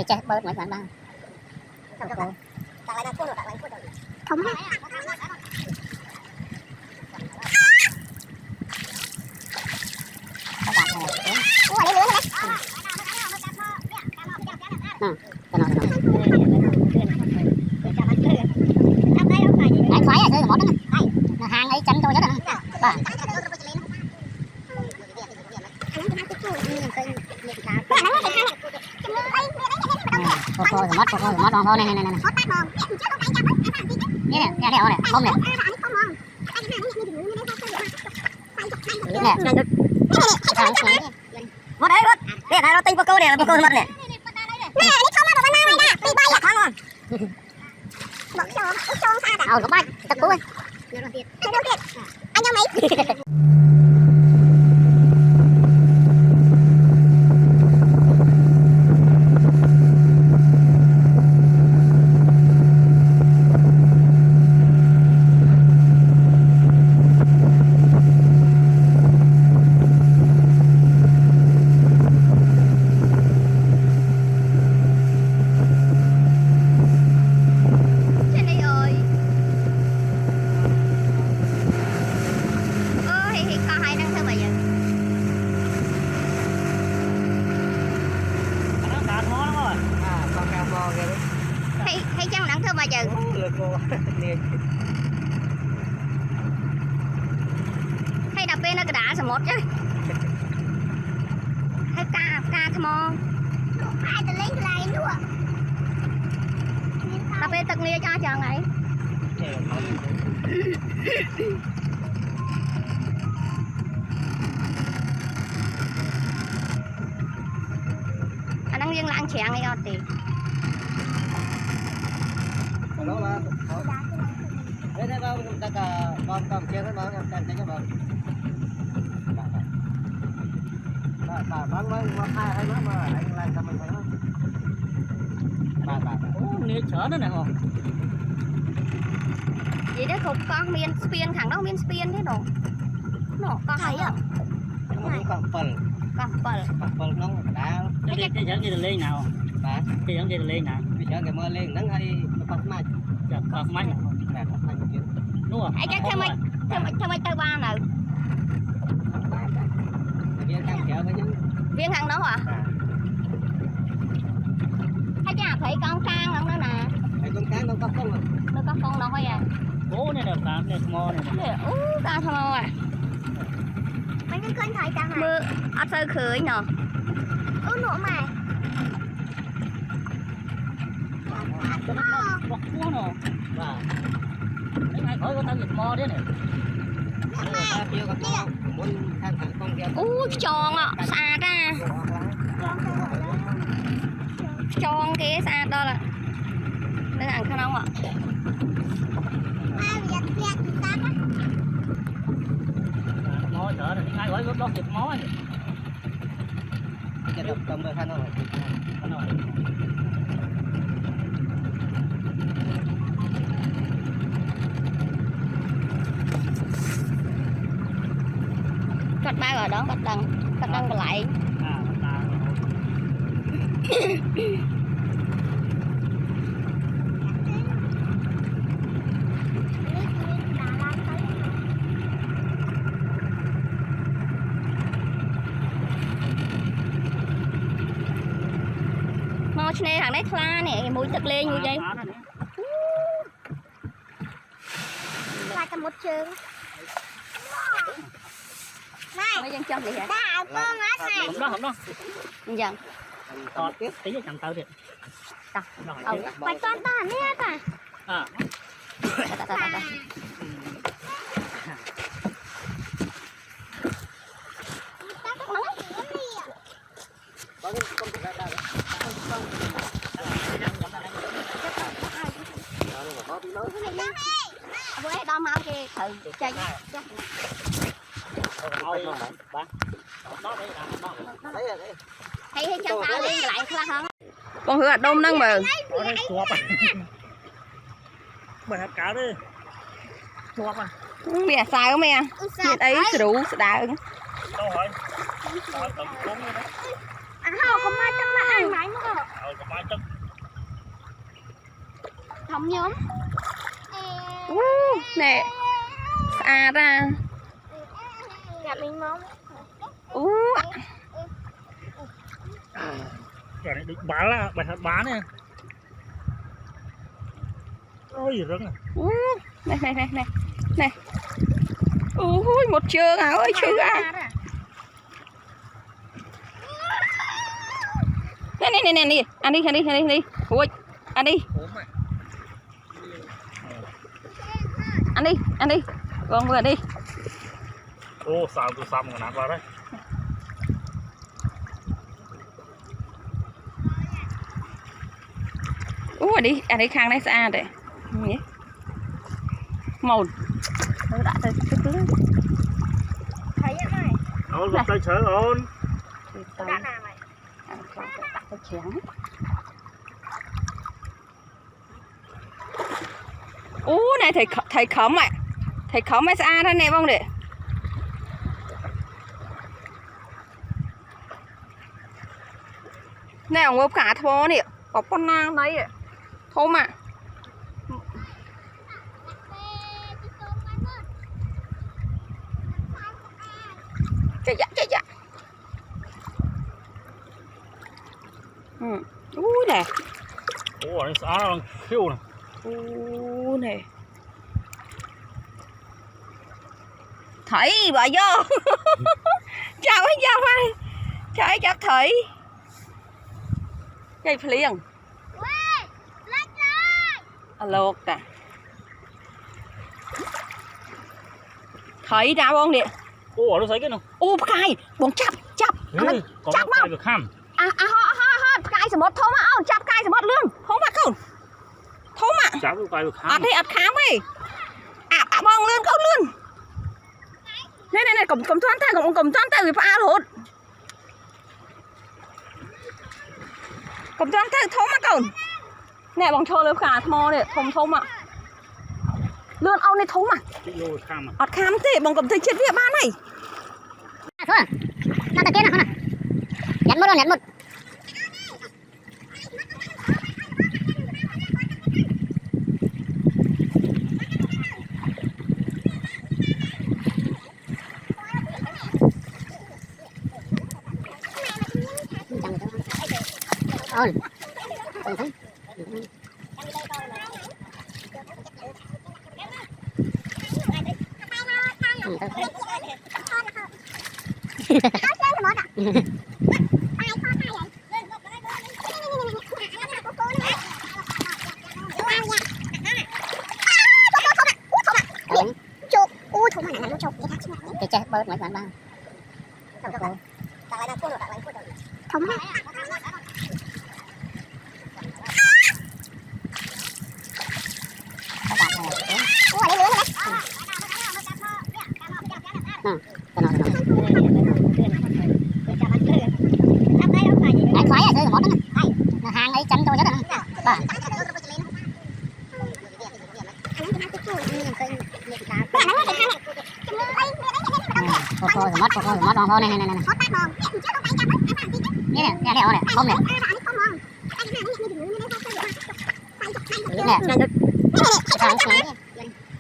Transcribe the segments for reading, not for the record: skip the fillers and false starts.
Chết bớt mấy bạn ba không khoái à, chơi một đó hàng ấy chắn tôi đó nè. Thôi mất thôi này nè nè nè không nè mất đấy mất đây là nó tinh vào câu này là vào câu mất nè nè đi không mà này nè đi bay à con luôn bóc cho xa cả nó bay tập cú ơi anh nhau mấy hay chăng đặng thưa mà chừng hay đập bên nó đã số một chứ hay ca come on hai từ lấy lại luôn đập bên tật nia cho chàng ấy anh đang riêng lang chèn ấy thì đó là đấy thế đâu ta cả con kia nó bán con kia các bạn bán hai má mà anh làm sao mình phải bà nghe chở nó này hả vậy đấy cục con miên spiên thằng đó miên spiên thế đồ nó con thấy à con phần nó đã cái dẫn gì lên nào bà cái dẫn gì lên nào bây giờ ngày mưa lên nắng hay con mai con mai đúng không ai chắc theo mấy tao ba nào viên thằng đó à hay chả thấy con trang không đó nè con cá nó có con à nó có con đâu à cố này là tám này mò này ta thôi à mấy cái con thấy chẳng mưa ở sơ khởi nhở nổ mày bọc cua nè và ai khỏi có tao dịch mò đấy này tròn ạ xa ra tròn kia xa đó là đừng ăn khăn không ạ mò sợ này ai khỏi có dịch mò này cái đập cầm được khăn rồi cắt ba rồi đó cắt đằng còn lại mò này thằng đấy kla nè mũi thật lên như vậy là cầm một trường mấy chân chân vậy hả? Đào con hết này. Không đó. Dần. Còn tí cho thằng tao đi. Phải con ta nè ta. À. Bữa đo mau kì thử thử chạy hay cho tao lên lại khoa hơn con hứa đông nâng mà mày hạt cá đi chuột à mẹ xài không mẹ hiện ấy sẽ đủ sẽ đá ứng đâu rồi tầm cuốn nữa không ai chắc là ăn mãi nữa không ai chắc thống nhóm nè xa ra gặp mình mong cái này định bán là bài hạt bán nè ôi gì rớt này này ui một trường à ơi chưa à này ăn đi ui ăn đi con vừa đi ô sao tôi xăm rồi nát vào đấy ăn đi khang đấy xa đấy màu đã thấy này ôn một tay chở ôn đã cái chén này thầy khóm ạ thầy khóm ấy xa đây nè bông đệ nè ông ngộp cả thô nè có con nang đấy thô mà chạy dạ nè ủa anh xã nó khiêu này nè thấy bà vô chào ơi trời chào thấy cây liền alo nè thấy ra không điện ủa nó thấy cái nào cái bóng chắp chắp mau được khăm cáiสมมติโทรมาเอาจับcáiสมมติเรื่องโทรมาเข้าโทรมา chắp cái được khăm อัดให้อัดค้างไว้มองเลื่อนเข้าเลื่อนนี่กลมท้อนแต่กลมท้อนแต่วิพาหลุดกลมท้อนแต่โทรมาก่อนเนี่ยบองโชว์เลยขาทมอเนี่ยโทรมาเลื่อนเอาในโทรมาอัดค้างสิบองกลมเธอเช็ดเรียบบ้านไหมthôi nó ta kia nè nhặt một ôi cái chết bớt mấy bạn ba không hàng ấy chắn tôi nhất là thôi mất thôi này nè không nè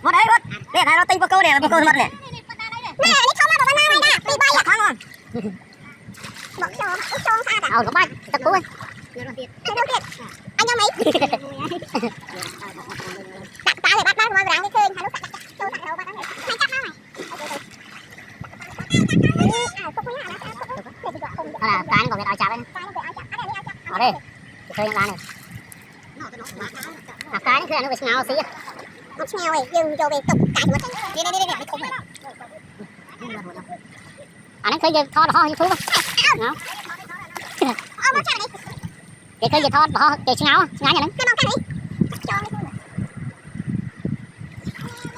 mất đấy mất để này nó tinh vào câu này mất nè nè đi không mà này nè đi bay à ngon bỏ cho xa cả nó bay tập cú anh cho mấy đặt ta thì bắt mà ráng đi khơi lúc sạch đầu bắt hay chắc nó là cái còn cái áo chả bên ở đây khơi ra này cái này nó bị ngao xí nó ngao này dừng cho về tục cái mà đi không phải anh ấy khơi giờ thò ho như thú không cái khơi giờ thò ho cái ngáo nhà nó cái này cho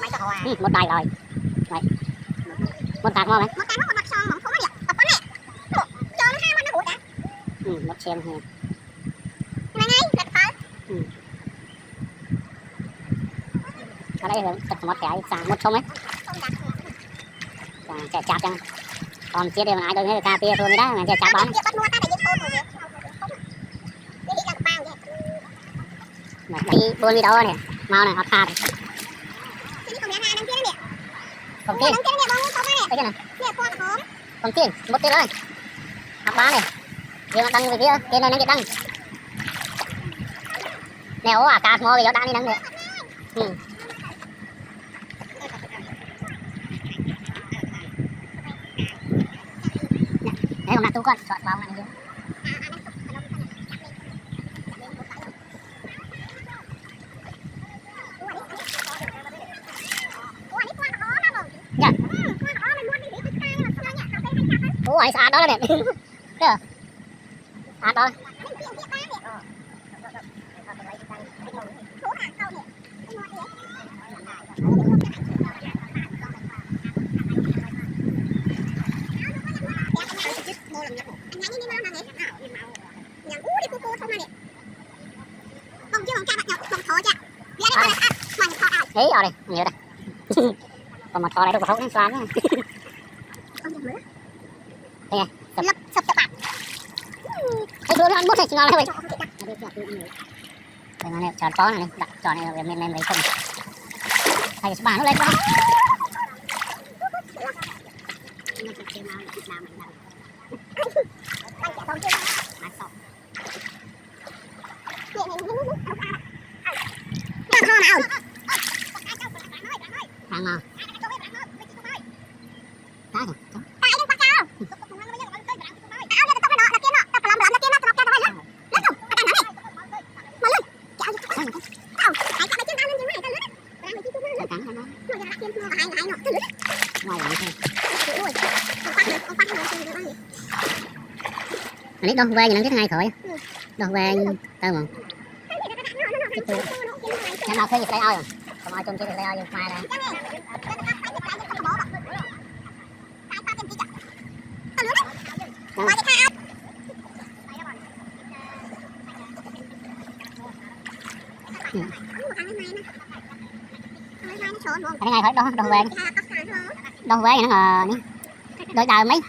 mấy cái hỏi một tay rồi này một tạc ngon đấy một xem hay ở đây là tập một cái sang một sông ấy chạy chạp chẳng còn chia đều ai đâu nghe cà phê thôi đó chạy chạp bán đi buôn đi đâu này mau này hot hot không tiền cái này không tiền một tiền rồi hot bán này giờ nó đăng về kia cái này nó đăng nèo à cà mò thì nó đăng đi đăng nữa đấy không đặt tu con chọn vào này ủa sạch đó là đẹp chưa sạch đó thấy rồi đây nhiều đây còn một thò này đâu có thấu nó xoắn đây này sập bạn thấy luôn ăn bút này ngon đấy đây này tròn phó này đặt tròn này về men lấy không hay số bàn nó lên quá hàng nào anh đông về những cái ngày khỏi đông về tao mà nhà nào thuê gì tay ao rồi không ai trông chơi tay ao nhưng mai đây cái ngày khỏi đông đông về nó ngờ đôi đời mấy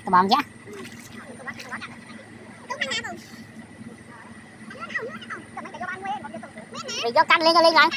tụi bọn chứ vì do canh lên cho lên lại